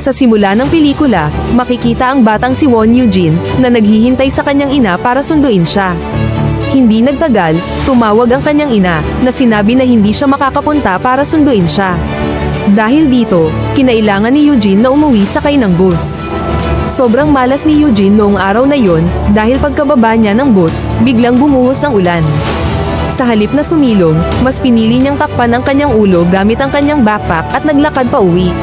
Sa simula ng pelikula, makikita ang batang si Won Eugene na naghihintay sa kanyang ina para sunduin siya. Hindi nagtagal, tumawag ang kanyang ina na sinabi na hindi siya makakapunta para sunduin siya. Dahil dito, kinailangan ni Eugene na umuwi sakay ng bus. Sobrang malas ni Eugene noong araw na yon dahil pagkababa niya ng bus, biglang bumuhos ang ulan. Sa halip na sumilong, mas pinili niyang takpan ang kanyang ulo gamit ang kanyang backpack at naglakad pa uwi.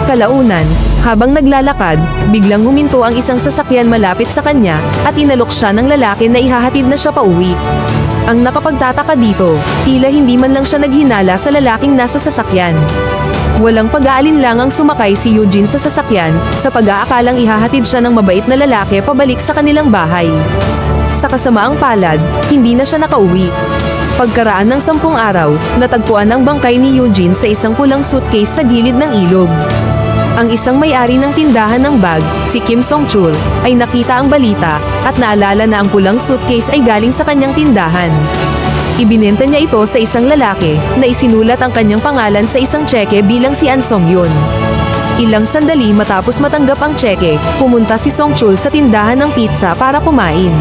Kalaunan, habang naglalakad, biglang huminto ang isang sasakyan malapit sa kanya at inalok siya ng lalaki na ihahatid na siya pa uwi. Ang nakapagtataka dito, tila hindi man lang siya naghinala sa lalaking nasa sasakyan. Walang pag-aalinlangang sumakay si Eugene sa sasakyan sa pag-aakalang ihahatid siya ng mabait na lalaki pabalik sa kanilang bahay. Sa kasamaang palad, hindi na siya nakauwi. Pagkaraan ng 10 araw, natagpuan ang bangkay ni Eugene sa isang pulang suitcase sa gilid ng ilog. Ang isang may-ari ng tindahan ng bag, si Kim Song-chul, ay nakita ang balita at naalala na ang pulang suitcase ay galing sa kanyang tindahan. Ibinenta niya ito sa isang lalaki na isinulat ang kanyang pangalan sa isang tseke bilang si An Song-yun. Ilang sandali matapos matanggap ang tseke, pumunta si Song-chul sa tindahan ng pizza para kumain.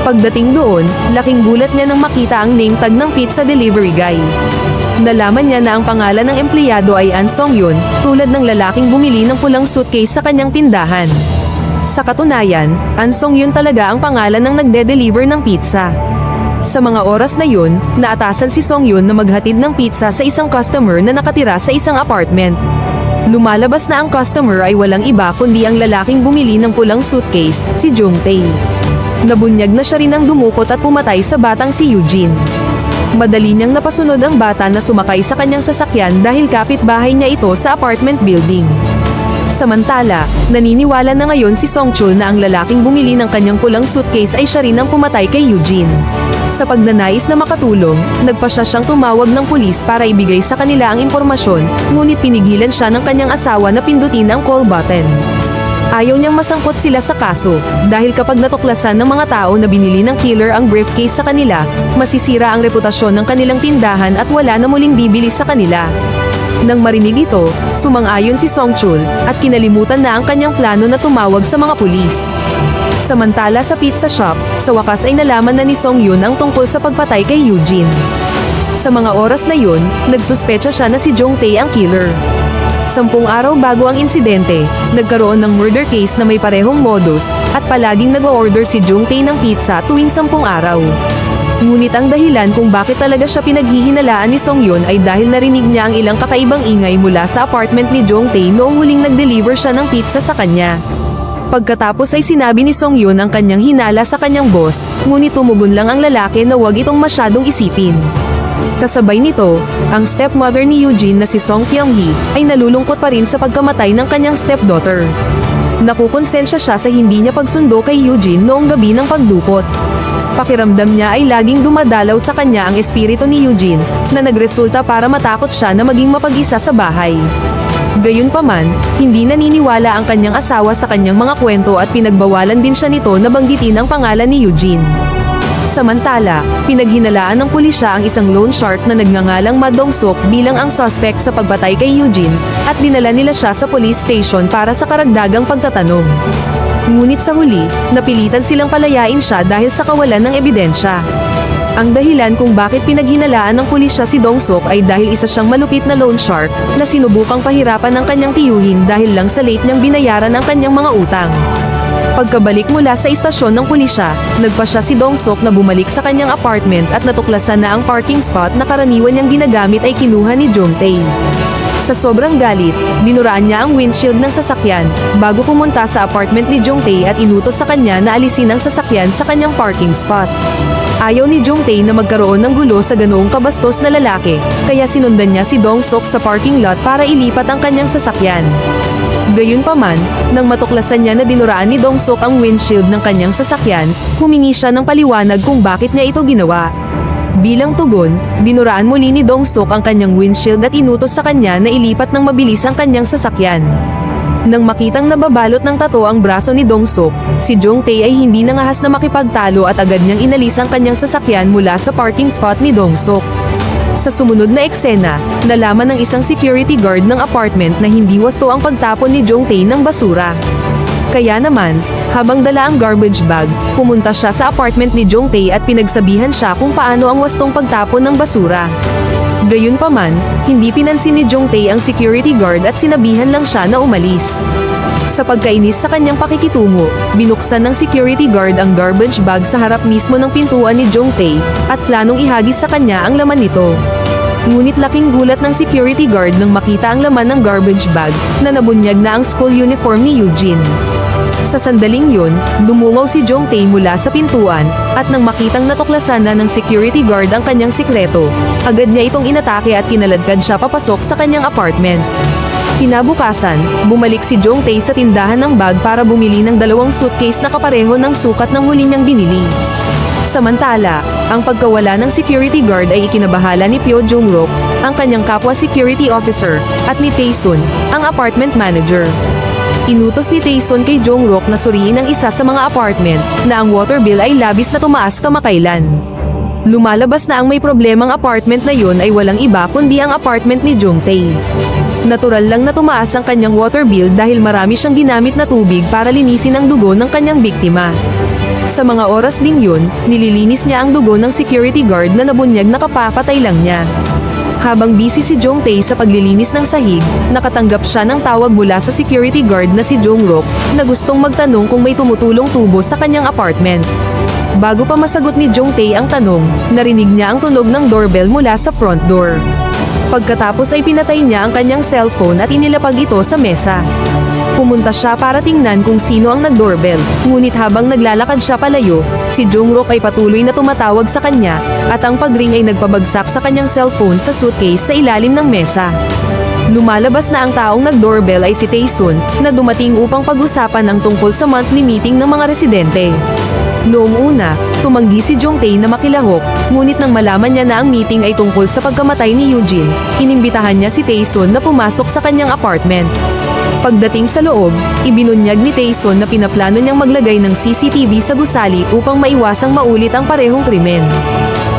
Pagdating doon, laking gulat niya nang makita ang name tag ng pizza delivery guy. Nalaman niya na ang pangalan ng empleyado ay An Song-yun, tulad ng lalaking bumili ng pulang suitcase sa kanyang tindahan. Sa katunayan, An Song-yun talaga ang pangalan ng nagde-deliver ng pizza. Sa mga oras na yun, naatasan si Song-yun na maghatid ng pizza sa isang customer na nakatira sa isang apartment. Lumalabas na ang customer ay walang iba kundi ang lalaking bumili ng pulang suitcase, si Jung Tae. Nabunyag na siya rin ang dumukot at pumatay sa batang si Eugene. Madali niyang napasunod ang bata na sumakay sa kanyang sasakyan dahil kapitbahay niya ito sa apartment building. Samantala, naniniwala na ngayon si Song-chul na ang lalaking bumili ng kanyang pulang suitcase ay siya rin ang pumatay kay Eugene. Sa pagnanais na makatulong, nagpasya siyang tumawag ng pulis para ibigay sa kanila ang impormasyon, ngunit pinigilan siya ng kanyang asawa na pindutin ang call button. Ayaw niyang masangkot sila sa kaso, dahil kapag natuklasan ng mga tao na binili ng killer ang briefcase sa kanila, masisira ang reputasyon ng kanilang tindahan at wala na muling bibili sa kanila. Nang marinig ito, sumang-ayon si Song-chul, at kinalimutan na ang kanyang plano na tumawag sa mga pulis. Samantala sa pizza shop, sa wakas ay nalaman na ni Song-yun ang tungkol sa pagpatay kay Eugene. Sa mga oras na yun, nagsuspecha siya na si Jung Tae ang killer. 10 araw bago ang insidente, nagkaroon ng murder case na may parehong modus, at palaging nag-o-order si Jung Tae ng pizza tuwing 10 araw. Ngunit ang dahilan kung bakit talaga siya pinaghihinalaan ni Song-yun ay dahil narinig niya ang ilang kakaibang ingay mula sa apartment ni Jung Tae noong huling nag-deliver siya ng pizza sa kanya. Pagkatapos ay sinabi ni Song-yun ang kanyang hinala sa kanyang boss, ngunit tumugon lang ang lalaki na huwag itong masyadong isipin. Kasabay nito, ang stepmother ni Eugene na si Song Kyung-hee ay nalulungkot pa rin sa pagkamatay ng kanyang stepdaughter. Nakukonsensya siya sa hindi niya pagsundo kay Eugene noong gabi ng pagdukot. Pakiramdam niya ay laging dumadalaw sa kanya ang espiritu ni Eugene, na nagresulta para matakot siya na maging mapag-isa sa bahay. Gayunpaman, hindi naniniwala ang kanyang asawa sa kanyang mga kwento at pinagbawalan din siya nito na banggitin ang pangalan ni Eugene. Samantala, pinaghinalaan ng pulisya ang isang loan shark na nagngangalang Ma Dong-suk bilang ang suspect sa pagpatay kay Eugene, at dinala nila siya sa police station para sa karagdagang pagtatanong. Ngunit sa huli, napilitan silang palayain siya dahil sa kawalan ng ebidensya. Ang dahilan kung bakit pinaghinalaan ng pulisya si Dong-suk ay dahil isa siyang malupit na loan shark na sinubukang pahirapan ng kanyang tiyuhin dahil lang sa late niyang binayaran ang kanyang mga utang. Pagkabalik mula sa istasyon ng pulisya, nagpasya si Dong-suk na bumalik sa kanyang apartment at natuklasan na ang parking spot na karaniwan niyang ginagamit ay kinuha ni Jung Tae. Sa sobrang galit, dinuraan niya ang windshield ng sasakyan, bago pumunta sa apartment ni Jung Tae at inutos sa kanya na alisin ang sasakyan sa kanyang parking spot. Ayaw ni Jung Tae na magkaroon ng gulo sa ganoong kabastos na lalaki, kaya sinundan niya si Dong-suk sa parking lot para ilipat ang kanyang sasakyan. Gayunpaman, nang matuklasan niya na dinuraan ni Dong-suk ang windshield ng kanyang sasakyan, humingi siya ng paliwanag kung bakit niya ito ginawa. Bilang tugon, dinuraan muli ni Dong-suk ang kanyang windshield at inutos sa kanya na ilipat ng mabilis ang kanyang sasakyan. Nang makitang nababalot ng tato ang braso ni Dong-suk, si Jung Tae ay hindi nangahas na makipagtalo at agad niyang inalis ang kanyang sasakyan mula sa parking spot ni Dong-suk. Sa sumunod na eksena, nalaman ng isang security guard ng apartment na hindi wasto ang pagtapon ni Jongtae ng basura. Kaya naman, habang dala ang garbage bag, pumunta siya sa apartment ni Jongtae at pinagsabihan siya kung paano ang wastong pagtapon ng basura. Gayunpaman, hindi pinansin ni Jongtae ang security guard at sinabihan lang siya na umalis. Sa pagkainis sa kanyang pakikitungo, binuksan ng security guard ang garbage bag sa harap mismo ng pintuan ni Jongtae at planong ihagis sa kanya ang laman nito. Ngunit laking gulat ng security guard nang makita ang laman ng garbage bag na nabunyag na ang school uniform ni Eugene. Sa sandaling yun, dumungaw si Jongtae mula sa pintuan at nang makitang natuklasan na ng security guard ang kanyang sikreto, agad niya itong inatake at kinaladkad siya papasok sa kanyang apartment. Kinabukasan, bumalik si Jongtae sa tindahan ng bag para bumili ng 2 suitcase na kapareho ng sukat ng huli niyang binili. Samantala, ang pagkawala ng security guard ay ikinabahala ni Pyo Jong-rok, ang kanyang kapwa security officer, at ni Taesun, ang apartment manager. Inutos ni Taesun kay Jong-rok na suriin ang isa sa mga apartment na ang water bill ay labis na tumaas kamakailan. Lumalabas na ang may problemang apartment na yun ay walang iba kundi ang apartment ni Jongtae. Natural lang na tumaas ang kanyang water bill dahil marami siyang ginamit na tubig para linisin ang dugo ng kanyang biktima. Sa mga oras ding yun, nililinis niya ang dugo ng security guard na nabunyag na kapapatay lang niya. Habang busy si Jongtae sa paglilinis ng sahig, nakatanggap siya ng tawag mula sa security guard na si Jong-rok na gustong magtanong kung may tumutulong tubo sa kanyang apartment. Bago pa masagot ni Jongtae ang tanong, narinig niya ang tunog ng doorbell mula sa front door. Pagkatapos ay pinatay niya ang kanyang cellphone at inilapag ito sa mesa. Pumunta siya para tingnan kung sino ang nag-doorbell, ngunit habang naglalakad siya palayo, si Jong-rok ay patuloy na tumatawag sa kanya, at ang pagring ay nagpabagsak sa kanyang cellphone sa suitcase sa ilalim ng mesa. Lumalabas na ang taong nag-doorbell ay si Taesun, na dumating upang pag-usapan ang tungkol sa monthly meeting ng mga residente. Noong una, tumanggi si Jongtae na makilahok, ngunit nang malaman niya na ang meeting ay tungkol sa pagkamatay ni Eugene, inimbitahan niya si Taesun na pumasok sa kanyang apartment. Pagdating sa loob, ibinunyag ni Taesun na pinaplano niyang maglagay ng CCTV sa gusali upang maiwasang maulit ang parehong krimen.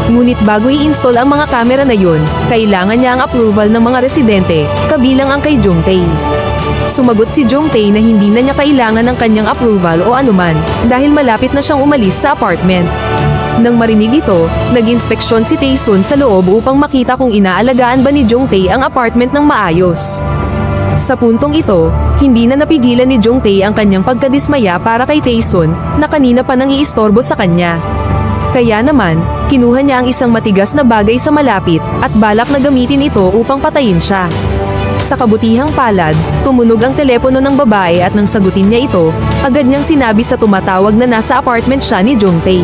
Ngunit bago i-install ang mga kamera na yun, kailangan niya ang approval ng mga residente, kabilang ang kay Jongtae. Sumagot si Jongtae na hindi na niya kailangan ng kanyang approval o anuman, dahil malapit na siyang umalis sa apartment. Nang marinig ito, nag-inspeksyon si Taesun sa loob upang makita kung inaalagaan ba ni Jongtae ang apartment ng maayos. Sa puntong ito, hindi na napigilan ni Jongtae ang kanyang pagkadismaya para kay Taesun, na kanina pa nang iistorbo sa kanya. Kaya naman, kinuha niya ang isang matigas na bagay sa malapit, at balak na gamitin ito upang patayin siya. Sa kabutihang palad, tumunog ang telepono ng babae at nang sagutin niya ito, agad niyang sinabi sa tumatawag na nasa apartment siya ni Jongtae.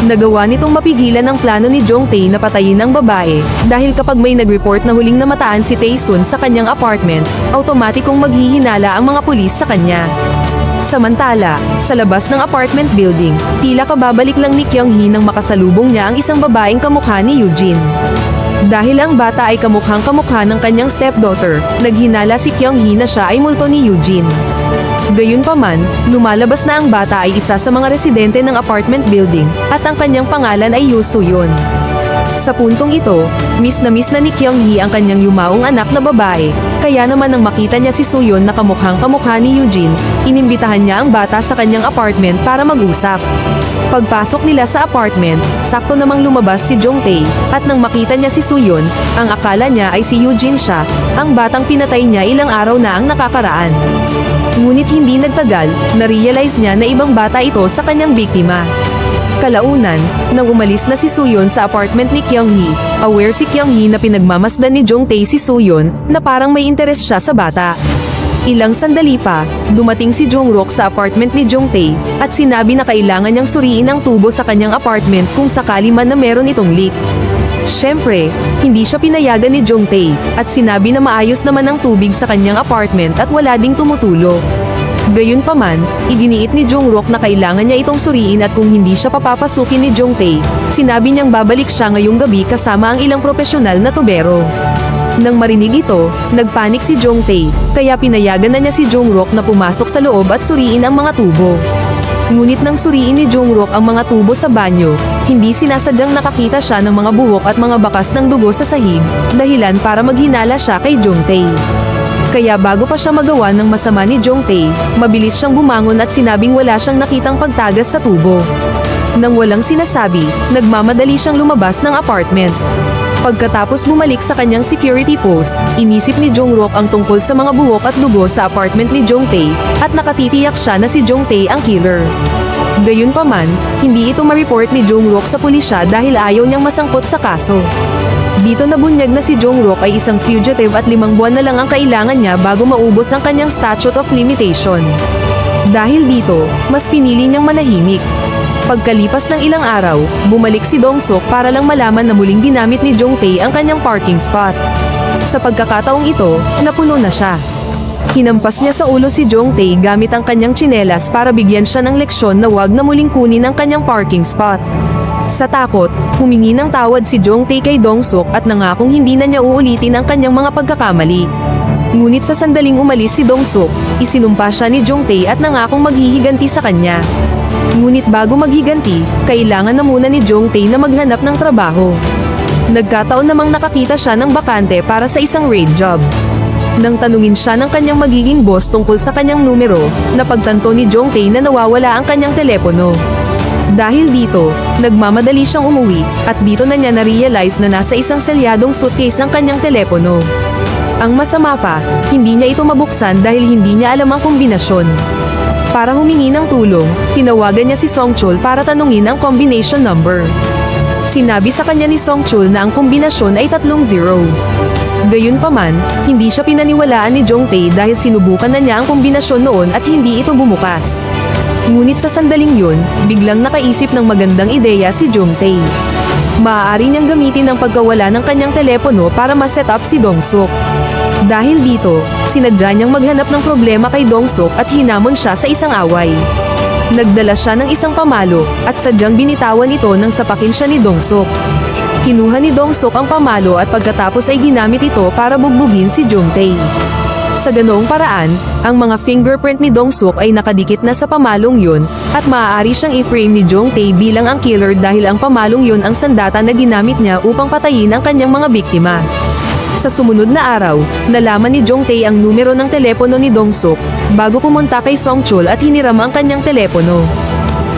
Nagawa nitong mapigilan ang plano ni Jongtae na patayin ang babae, dahil kapag may nag-report na huling namataan si Taesun sa kanyang apartment, automatikong maghihinala ang mga pulis sa kanya. Samantala, sa labas ng apartment building, tila kababalik lang ni Kyung-hee nang makasalubong niya ang isang babaeng kamukha ni Eugene. Dahil ang bata ay kamukhang kamukha ng kanyang stepdaughter, naghinala si Kyung-hee na siya ay multo ni Eugene. Gayunpaman, lumalabas na ang bata ay isa sa mga residente ng apartment building, at ang kanyang pangalan ay Yoo Soo-yeon. Sa puntong ito, miss na ni Kyung-hee ang kanyang yumaong anak na babae, kaya naman nang makita niya si Soo-yeon na kamukhang kamukha ni Eugene, inimbitahan niya ang bata sa kanyang apartment para mag-usap. Pagpasok nila sa apartment, sakto namang lumabas si Jongtae, at nang makita niya si Soo-yeon, ang akala niya ay si Eugene siya, ang batang pinatay niya ilang araw na ang nakakaraan. Ngunit hindi nagtagal, na-realize niya na ibang bata ito sa kanyang biktima. Kalaunan, nang umalis na si Soo-yeon sa apartment ni Kyung-hee, aware si Kyung-hee na pinagmamasdan ni Jongtae si Soo-yeon na parang may interes siya sa bata. Ilang sandali pa, dumating si Jong-rok sa apartment ni Jongtae at sinabi na kailangan niyang suriin ang tubo sa kanyang apartment kung sakali man na meron itong leak. Siyempre, hindi siya pinayagan ni Jongtae at sinabi na maayos naman ang tubig sa kanyang apartment at wala ding tumutulo. Gayunpaman, iginiit ni Jong-rok na kailangan niya itong suriin at kung hindi siya papapasukin ni Jongtae, sinabi niyang babalik siya ngayong gabi kasama ang ilang profesional na tubero. Nang marinig ito, nagpanik si Jongtae, kaya pinayagan na niya si Jong-rok na pumasok sa loob at suriin ang mga tubo. Ngunit nang suriin ni Jungrook ang mga tubo sa banyo, hindi sinasadyang nakakita siya ng mga buhok at mga bakas ng dugo sa sahig, dahilan para maghinala siya kay Jongtae. Kaya bago pa siya magawa ng masama ni Jongtae, mabilis siyang bumangon at sinabing wala siyang nakitang pagtagas sa tubo. Nang walang sinasabi, nagmamadali siyang lumabas ng apartment. Pagkatapos bumalik sa kanyang security post, inisip ni Jungrook ang tungkol sa mga buhok at dugo sa apartment ni Jongtae, at nakatitiyak siya na si Jongtae ang killer. Gayunpaman, hindi ito ma-report ni Jungrook sa pulisya dahil ayaw niyang masangkot sa kaso. Dito nabunyag na si Jungrook ay isang fugitive at 5 buwan na lang ang kailangan niya bago maubos ang kanyang statute of limitation. Dahil dito, mas pinili niyang manahimik. Pagkalipas ng ilang araw, bumalik si Dong-suk para lang malaman na muling ginamit ni Jongtae ang kanyang parking spot. Sa pagkakataong ito, napuno na siya. Hinampas niya sa ulo si Jongtae gamit ang kanyang tsinelas para bigyan siya ng leksyon na wag na muling kunin ang kanyang parking spot. Sa takot, humingi ng tawad si Jongtae kay Dong-suk at nangakong hindi na niya uulitin ang kanyang mga pagkakamali. Ngunit sa sandaling umalis si Dong-suk, isinumpa siya ni Jongtae at nangakong maghihiganti sa kanya. Ngunit bago maghiganti, kailangan na muna ni Jongtae na maghanap ng trabaho. Nagkataon namang nakakita siya ng bakante para sa isang raid job. Nang tanungin siya ng kanyang magiging boss tungkol sa kanyang numero, napagtanto ni Jongtae na nawawala ang kanyang telepono. Dahil dito, nagmamadali siyang umuwi, at dito na niya na-realize na nasa isang selyadong suitcase ang kanyang telepono. Ang masama pa, hindi niya ito mabuksan dahil hindi niya alam ang kombinasyon. Para humingi ng tulong, tinawagan niya si Songchul para tanungin ang combination number. Sinabi sa kanya ni Songchul na ang kombinasyon ay 30. Gayunpaman, hindi siya pinaniwalaan ni Jongtae dahil sinubukan na niya ang kombinasyon noon at hindi ito bumukas. Ngunit sa sandaling yun, biglang nakaisip ng magandang ideya si Jongtae. Maaari niyang gamitin ang pagkawala ng kanyang telepono para ma-set up si Dong-suk. Dahil dito, sinadya niyang maghanap ng problema kay Dong-suk at hinamon siya sa isang away. Nagdala siya ng isang pamalo, at sadyang binitawan ito nang sapakin siya ni Dong-suk. Kinuha ni Dong-suk ang pamalo at pagkatapos ay ginamit ito para bugbugin si Jongtae. Sa ganoong paraan, ang mga fingerprint ni Dong-suk ay nakadikit na sa pamalong yun, at maaari siyang i-frame ni Jongtae bilang ang killer dahil ang pamalong yun ang sandata na ginamit niya upang patayin ang kanyang mga biktima. Sa sumunod na araw, nalaman ni Jongtae ang numero ng telepono ni Dong-suk, bago pumunta kay Songchul at hiniram ang kanyang telepono.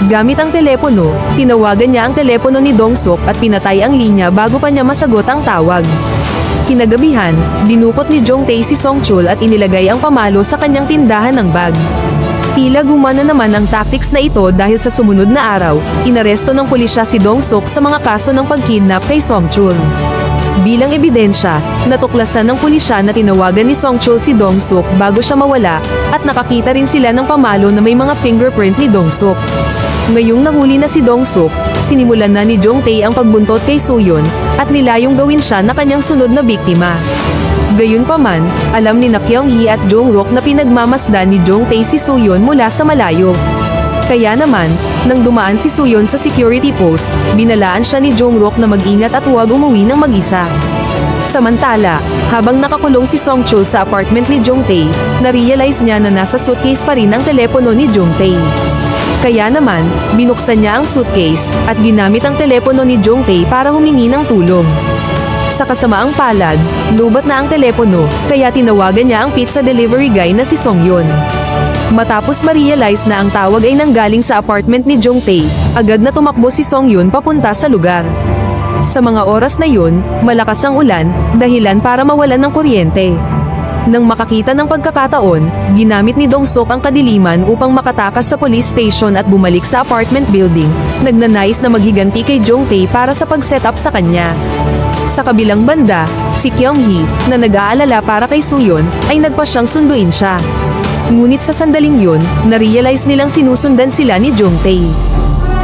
Gamit ang telepono, tinawagan niya ang telepono ni Dong-suk at pinatay ang linya bago pa niya masagot ang tawag. Kinagabihan, dinukot ni Jongtae si Songchul at inilagay ang pamalo sa kanyang tindahan ng bag. Tila gumana naman ang tactics na ito dahil sa sumunod na araw, inaresto ng pulisya si Dong-suk sa mga kaso ng pagkidnap kay Songchul. Bilang ebidensya, natuklasan ng pulisya na tinawagan ni Songchul si Dong-suk bago siya mawala, at nakakita rin sila ng pamalo na may mga fingerprint ni Dong-suk. Ngayong nahuli na si Dong-suk, sinimulan na ni Jongtae ang pagbuntot kay Suyon, at nilayong gawin siya na kanyang sunod na biktima. Gayunpaman, alam ni Kyung-hee at Jong-rook na pinagmamasdan ni Jongtae si Suyon mula sa malayo. Kaya naman, nang dumaan si Suyon sa security post, binalaan siya ni Jong-rook na mag-ingat at huwag umuwi ng mag-isa. Samantala, habang nakakulong si Songchul sa apartment ni Jongtae, na-realize niya na nasa suitcase pa rin ang telepono ni Jongtae. Kaya naman, binuksan niya ang suitcase, at ginamit ang telepono ni Jongtae para humingi ng tulong. Sa kasamaang palad, lubat na ang telepono, kaya tinawagan niya ang pizza delivery guy na si Songyon. Matapos ma-realize na ang tawag ay nanggaling sa apartment ni Jongtae, agad na tumakbo si Songyun papunta sa lugar. Sa mga oras na yun, malakas ang ulan, dahilan para mawalan ng kuryente. Nang makakita ng pagkakataon, ginamit ni Dong-suk ang kadiliman upang makatakas sa police station at bumalik sa apartment building, nagnanais na maghiganti kay Jongtae para sa pag-set up sa kanya. Sa kabilang banda, si Kyung-hee, na nag-aalala para kay Suyon, ay nagpa siyang sunduin siya. Ngunit sa sandaling yun, na-realize nilang sinusundan sila ni Jongtae.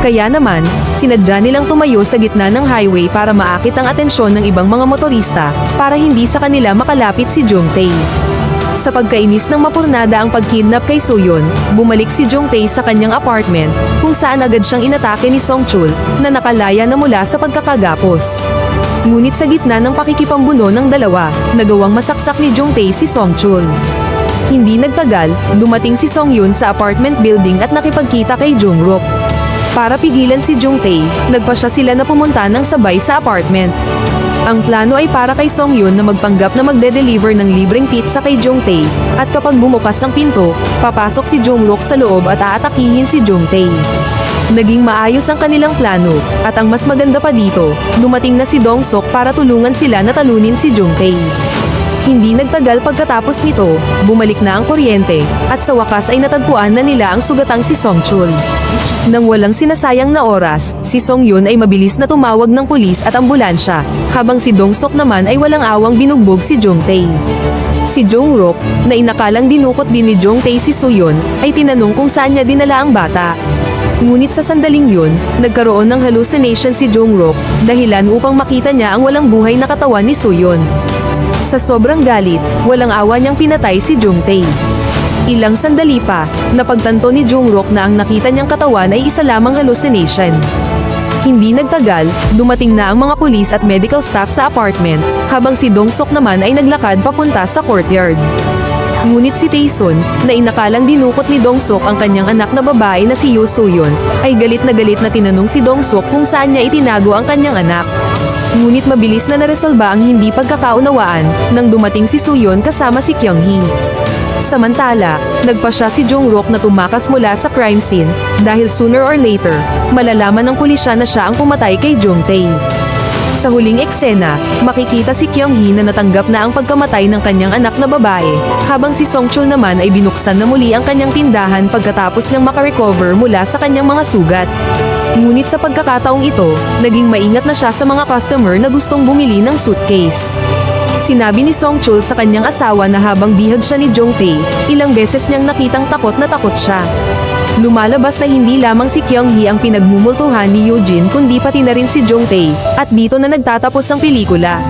Kaya naman, sinadya nilang tumayo sa gitna ng highway para maakit ang atensyon ng ibang mga motorista, para hindi sa kanila makalapit si Jongtae. Sa pagkainis ng mapurnada ang pagkidnap kay Suyon, bumalik si Jongtae sa kanyang apartment, kung saan agad siyang inatake ni Songchul, na nakalaya na mula sa pagkakagapos. Ngunit sa gitna ng pakikipambuno ng dalawa, nagawang masaksak ni Jongtae si Songchul. Hindi nagtagal, dumating si Song Yun sa apartment building at nakipagkita kay Jungkook. Para pigilan si Jungtae, nagpasya sila na pumunta ng sabay sa apartment. Ang plano ay para kay Song Yun na magpanggap na magde-deliver ng libreng pizza kay Jungtae, at kapag bumukas ang pinto, papasok si Jungkook sa loob at aatakihin si Jungtae. Naging maayos ang kanilang plano, at ang mas maganda pa dito, dumating na si Dong-sok para tulungan sila na talunin si Jungtae. Hindi nagtagal pagkatapos nito, bumalik na ang kuryente, at sa wakas ay natagpuan na nila ang sugatang si Songchul. Nang walang sinasayang na oras, si Song Yun ay mabilis na tumawag ng pulis at ambulansya, habang si Dong-sok naman ay walang awang binugbog si Jungtae. Si Jungkook, na inakalang dinukot din ni Jungtae si Soyeon, ay tinanong kung saan niya dinala ang bata. Ngunit sa sandaling yun, nagkaroon ng hallucination si Jungkook, dahilan upang makita niya ang walang buhay na katawan ni Soyeon. Sa sobrang galit, walang awa niyang pinatay si Jungtae. Ilang sandali pa, napagtanto ni Jungkook na ang nakita niyang katawan ay isa lamang hallucination. Hindi nagtagal, dumating na ang mga pulis at medical staff sa apartment, habang si Dong-sok naman ay naglakad papunta sa courtyard. Ngunit si Taesun, na inakalang dinukot ni Dong-sok ang kanyang anak na babae na si Yoo So-yeon, ay galit na tinanong si Dong-sok kung saan niya itinago ang kanyang anak. Ngunit mabilis na naresolba ang hindi pagkakaunawaan, nang dumating si So-yeon kasama si Kyung-hee. Samantala, nagpasya si Jungkook na tumakas mula sa crime scene, dahil sooner or later, malalaman ng pulisya na siya ang pumatay kay Jungtae. Sa huling eksena, makikita si Kyung-hee na natanggap na ang pagkamatay ng kanyang anak na babae, habang si Songchul naman ay binuksan na muli ang kanyang tindahan pagkatapos niyang makarecover mula sa kanyang mga sugat. Ngunit sa pagkakataong ito, naging maingat na siya sa mga customer na gustong bumili ng suitcase. Sinabi ni Songchul sa kanyang asawa na habang bihag siya ni Jungtae, ilang beses niyang nakitang takot na takot siya. Lumalabas na hindi lamang si Kyung-hee ang pinagmumultuhan ni Eugene kundi pati na rin si Jungtae, at dito na nagtatapos ang pelikula.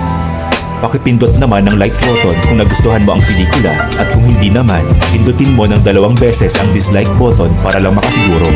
Pakipindot naman ng like button kung nagustuhan mo ang pelikula at kung hindi naman, pindutin mo ng 2 beses ang dislike button para lang makasiguro.